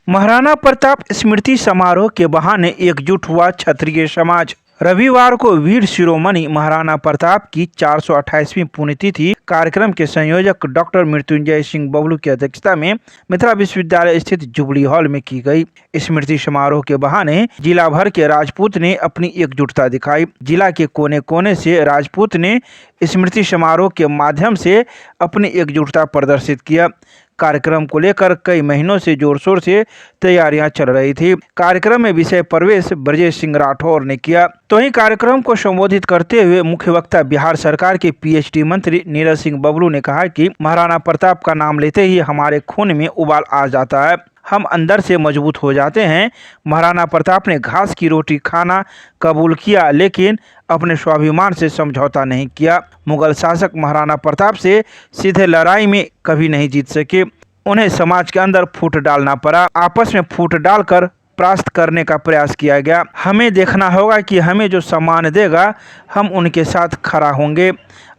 महाराणा प्रताप स्मृति समारोह के बहाने एकजुट हुआ क्षत्रिय समाज। रविवार को वीर शिरोमणि महाराणा प्रताप की 428वीं पुण्यतिथि कार्यक्रम के संयोजक डॉक्टर मृत्युंजय सिंह बबलू की अध्यक्षता में मिथिला विश्वविद्यालय स्थित जुबली हॉल में की गई। स्मृति समारोह के बहाने जिला भर के राजपूत ने अपनी एकजुटता दिखाई। जिला के कोने कोने से राजपूत ने स्मृति समारोह के माध्यम से अपनी एकजुटता प्रदर्शित किया। कार्यक्रम को लेकर कई महीनों से जोर शोर से तैयारियां चल रही थी। कार्यक्रम में विषय प्रवेश ब्रजेश सिंह राठौर ने किया। तो ही कार्यक्रम को संबोधित करते हुए मुख्य वक्ता बिहार सरकार के पीएचडी मंत्री नीरज सिंह बबलू ने कहा कि महाराणा प्रताप का नाम लेते ही हमारे खून में उबाल आ जाता है, हम अंदर से मजबूत हो जाते हैं। महाराणा प्रताप ने घास की रोटी खाना कबूल किया, लेकिन अपने स्वाभिमान से समझौता नहीं किया। मुगल शासक महाराणा प्रताप से सीधे लड़ाई में कभी नहीं जीत सके, उन्हें समाज के अंदर फूट डालना पड़ा। आपस में फूट डालकर परास्त करने का प्रयास किया गया। हमें देखना होगा कि हमें जो सम्मान देगा हम उनके साथ खड़ा होंगे।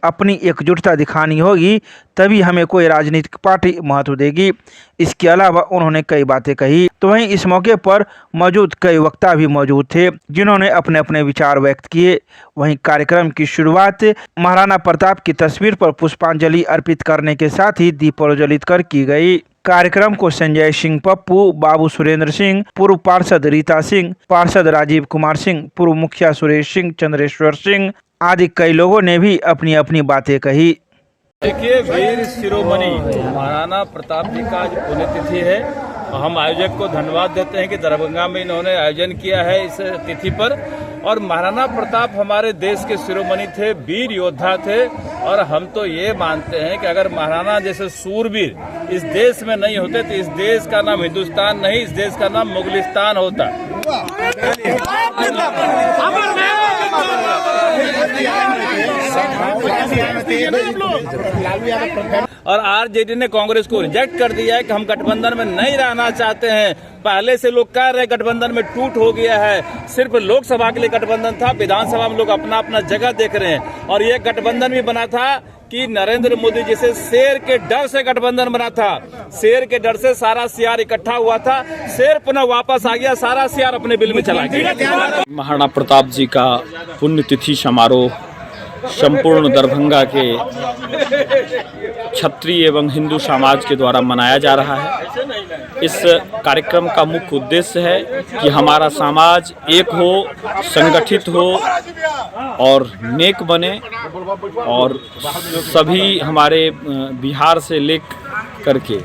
अपनी एकजुटता दिखानी होगी, तभी हमें कोई राजनीतिक पार्टी महत्व देगी। इसके अलावा उन्होंने कई बातें कही। तो वहीं इस मौके पर मौजूद कई वक्ता भी मौजूद थे, जिन्होंने अपने अपने विचार व्यक्त किए। वहीं कार्यक्रम की शुरुआत महाराणा प्रताप की तस्वीर पर पुष्पांजलि अर्पित करने के साथ ही दीप प्रज्वलित कर की गई। कार्यक्रम को संजय सिंह पप्पू, बाबू सुरेंद्र सिंह, पूर्व पार्षद रीता सिंह, पार्षद राजीव कुमार सिंह, पूर्व मुखिया सुरेश सिंह, चंद्रेश्वर सिंह आदि कई लोगों ने भी अपनी अपनी बातें कही। देखिए, वीर शिरोमणि महाराणा प्रताप जी का आज पुण्यतिथि है। हम आयोजक को धन्यवाद देते हैं कि दरभंगा में इन्होंने आयोजन किया है इस तिथि पर। और महाराणा प्रताप हमारे देश के शिरोमणि थे, वीर योद्धा थे। और हम तो ये मानते हैं कि अगर महाराणा जैसे सूरवीर इस देश में नहीं होते तो इस देश का नाम हिंदुस्तान नहीं, इस देश का नाम मुगलिस्तान होता। और आरजेडी ने कांग्रेस को रिजेक्ट कर दिया है कि हम गठबंधन में नहीं रहना चाहते हैं। पहले से लोग कह रहे हैं गठबंधन में टूट हो गया है, सिर्फ लोकसभा के लिए गठबंधन था, विधानसभा में लोग अपना अपना जगह देख रहे हैं। और ये गठबंधन भी बना था कि नरेंद्र मोदी जैसे शेर के डर से गठबंधन बना था। शेर के डर से सारा सियार इकट्ठा हुआ था, शेर पुनः वापस आ गया, सारा सियार अपने बिल में चला गया। महाराणा प्रताप जी का पुण्यतिथि समारोह संपूर्ण दरभंगा के क्षत्रिय एवं हिंदू समाज के द्वारा मनाया जा रहा है। इस कार्यक्रम का मुख्य उद्देश्य है कि हमारा समाज एक हो, संगठित हो और नेक बने। और सभी हमारे बिहार से लेकर के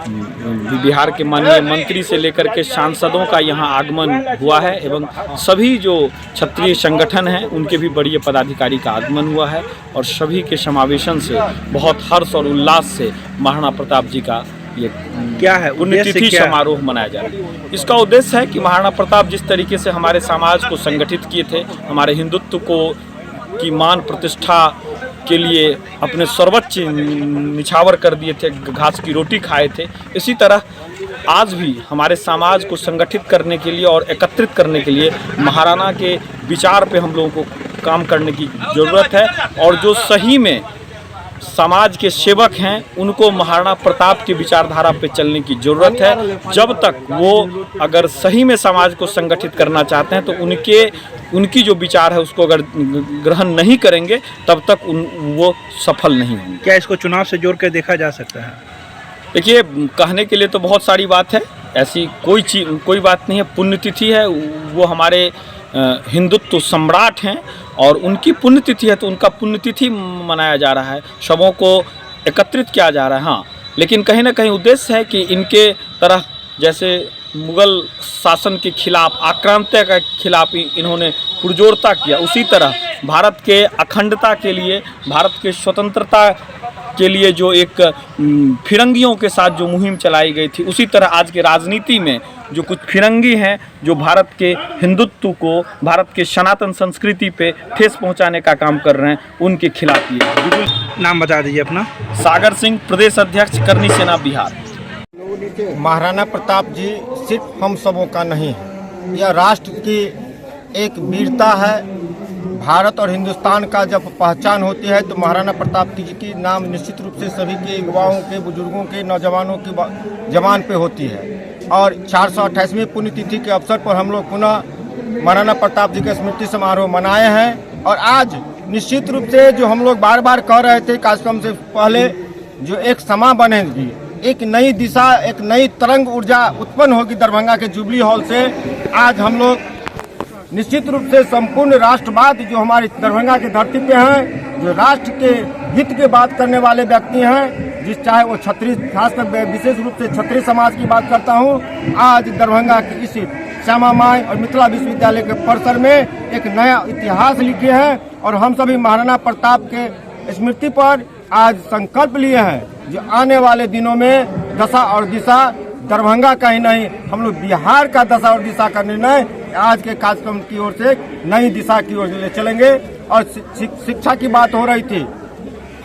बिहार के माननीय मंत्री से लेकर के सांसदों का यहाँ आगमन हुआ है एवं सभी जो क्षत्रिय संगठन हैं उनके भी बड़े पदाधिकारी का आगमन हुआ है। और सभी के समावेशन से बहुत हर्ष और उल्लास से महाराणा प्रताप जी का ये क्या है पुण्यतिथि समारोह मनाया जा रहा है। इसका उद्देश्य है कि महाराणा प्रताप जिस तरीके से हमारे समाज को संगठित किए थे, हमारे हिंदुत्व को की मान प्रतिष्ठा के लिए अपने सर्वोच्च निछावर कर दिए थे, घास की रोटी खाए थे, इसी तरह आज भी हमारे समाज को संगठित करने के लिए और एकत्रित करने के लिए महाराणा के विचार पे हम लोगों को काम करने की ज़रूरत है। और जो सही में समाज के सेवक हैं उनको महाराणा प्रताप की विचारधारा पे चलने की ज़रूरत है। जब तक वो अगर सही में समाज को संगठित करना चाहते हैं तो उनकी जो विचार है उसको अगर ग्रहण नहीं करेंगे तब तक वो सफल नहीं होंगे। क्या इसको चुनाव से जोड़ कर देखा जा सकता है? देखिए, कहने के लिए तो बहुत सारी बात है, ऐसी कोई बात नहीं है। पुण्यतिथि है, वो हमारे हिंदुत्व सम्राट हैं और उनकी पुण्यतिथि है तो उनका पुण्यतिथि मनाया जा रहा है, सबों को एकत्रित किया जा रहा है। हाँ, लेकिन कहीं ना कहीं उद्देश्य है कि इनके तरह जैसे मुग़ल शासन के खिलाफ आक्रांता के खिलाफ इन्होंने पुरजोरता किया, उसी तरह भारत के अखंडता के लिए, भारत के स्वतंत्रता के लिए जो एक फिरंगियों के साथ जो मुहिम चलाई गई थी, उसी तरह आज के राजनीति में जो कुछ फिरंगी हैं जो भारत के हिंदुत्व को, भारत के सनातन संस्कृति पे ठेस पहुंचाने का काम कर रहे हैं, उनके खिलाफ ये। नाम बता दीजिए अपना। सागर सिंह, प्रदेश अध्यक्ष, करनी सेना, बिहार। महाराणा प्रताप जी सिर्फ हम सबों का नहीं है, यह राष्ट्र की एक वीरता है। भारत और हिंदुस्तान का जब पहचान होती है तो महाराणा प्रताप जी की नाम निश्चित रूप से सभी के युवाओं के, बुजुर्गों के, नौजवानों की जबान पे होती है। और 428वीं पुण्यतिथि के अवसर पर हम लोग पुनः महाराणा प्रताप जी का स्मृति समारोह मनाए हैं। और आज निश्चित रूप से जो हम लोग बार बार कह रहे थे कार्यक्रम से पहले, जो एक समा बनेगी, एक नई दिशा, एक नई तरंग ऊर्जा उत्पन्न होगी दरभंगा के जुबली हॉल से। आज हम लोग निश्चित रूप से संपूर्ण राष्ट्रवाद जो हमारे दरभंगा की धरती पे हैं, जो राष्ट्र के हित की बात करने वाले व्यक्ति हैं, जिस चाहे वो क्षत्रिय, खासकर विशेष रूप से क्षत्रिय समाज की बात करता हूं, आज दरभंगा की इस श्यामा माई और मिथिला विश्वविद्यालय के परिसर में एक नया इतिहास लिखे हैं। और हम सभी महाराणा प्रताप के स्मृति पर आज संकल्प लिए हैं जो आने वाले दिनों में दशा और दिशा दरभंगा का ही नहीं, हम लोग बिहार का दशा और दिशा का निर्णय आज के कार्यक्रम की ओर से नई दिशा की ओर ले चलेंगे। और शिक्षा की बात हो रही थी,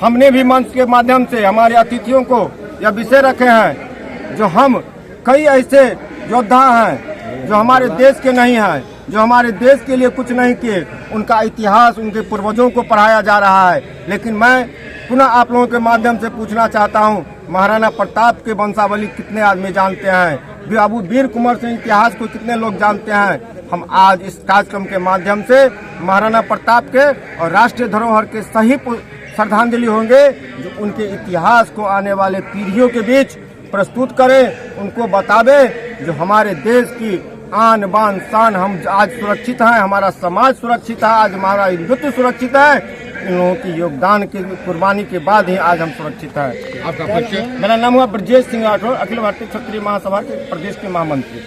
हमने भी मंच के माध्यम से हमारे अतिथियों को यह विषय रखे हैं, जो हम कई ऐसे योद्धा हैं जो हमारे देश के नहीं हैं, जो हमारे देश के लिए कुछ नहीं किए, उनका इतिहास उनके पूर्वजों को पढ़ाया जा रहा है। लेकिन मैं पुनः आप लोगों के माध्यम से पूछना चाहता हूं, महाराणा प्रताप के वंशावली कितने आदमी जानते हैं? बाबू वीर कुंवर सिंह इतिहास को कितने लोग जानते हैं? हम आज इस कार्यक्रम के माध्यम से महाराणा प्रताप के और राष्ट्रीय धरोहर के सही श्रद्धांजलि होंगे, जो उनके इतिहास को आने वाले पीढ़ियों के बीच प्रस्तुत करें, उनको बतावे जो हमारे देश की आन बान शान, हम आज सुरक्षित हैं, हमारा समाज सुरक्षित है, आज हमारा हिंदुत्व सुरक्षित है। इन लोगों की योगदान की कुर्बानी के बाद ही आज हम सुरक्षित हैं। आपका परिचय? मेरा नाम हुआ ब्रजेश सिंह राठौर, अखिल भारतीय क्षत्रिय महासभा के प्रदेश के महामंत्री।